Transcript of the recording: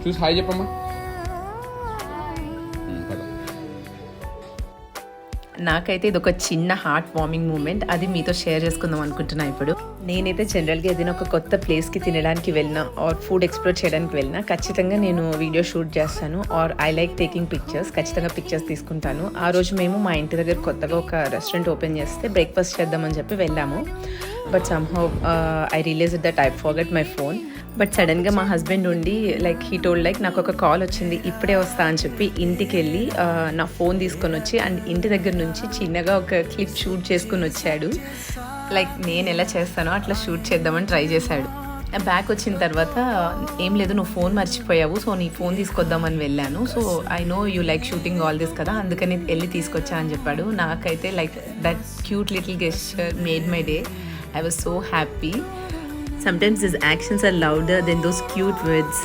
చూసి హాయ్ చెప్పమ్మా. నాకైతే ఇది ఒక చిన్న హార్ట్ వార్మింగ్ మూమెంట్, అది మీతో షేర్ చేసుకుందాం అనుకుంటున్నా. ఇప్పుడు నేనైతే జనరల్గా ఏదైనా ఒక కొత్త ప్లేస్కి తినడానికి వెళ్ళినా ఆర్ ఫుడ్ ఎక్స్ప్లోర్ చేయడానికి వెళ్ళినా ఖచ్చితంగా నేను వీడియో షూట్ చేస్తాను. Or I like taking pictures, ఖచ్చితంగా పిక్చర్స్ తీసుకుంటాను. ఆ రోజు మేము మా ఇంటి దగ్గర కొత్తగా ఒక రెస్టారెంట్ ఓపెన్ చేస్తే బ్రేక్ఫాస్ట్ చేద్దామని చెప్పి వెళ్ళాము. But somehow I realise that I forget my phone. But సడన్గా మా హస్బెండ్ ఉండి లైక్ హీ టోల్డ్ లైక్ నాకు ఒక కాల్ వచ్చింది, ఇప్పుడే వస్తా అని చెప్పి ఇంటికి వెళ్ళి నా ఫోన్ తీసుకొని వచ్చి అండ్ ఇంటి దగ్గర నుంచి చిన్నగా ఒక క్లిప్ షూట్ చేసుకుని వచ్చాడు. లైక్ నేను ఎలా చేస్తానో అట్లా షూట్ చేద్దామని ట్రై చేశాడు. బ్యాక్ వచ్చిన తర్వాత ఏం లేదు, నువ్వు ఫోన్ మర్చిపోయావు, సో నీ ఫోన్ తీసుకొద్దామని వెళ్ళాను. So I know you like shooting all this కదా, అందుకని వెళ్ళి తీసుకొచ్చా అని చెప్పాడు. నాకైతే like that cute little gesture made my day. I was so happy. Sometimes his actions are louder than those cute words.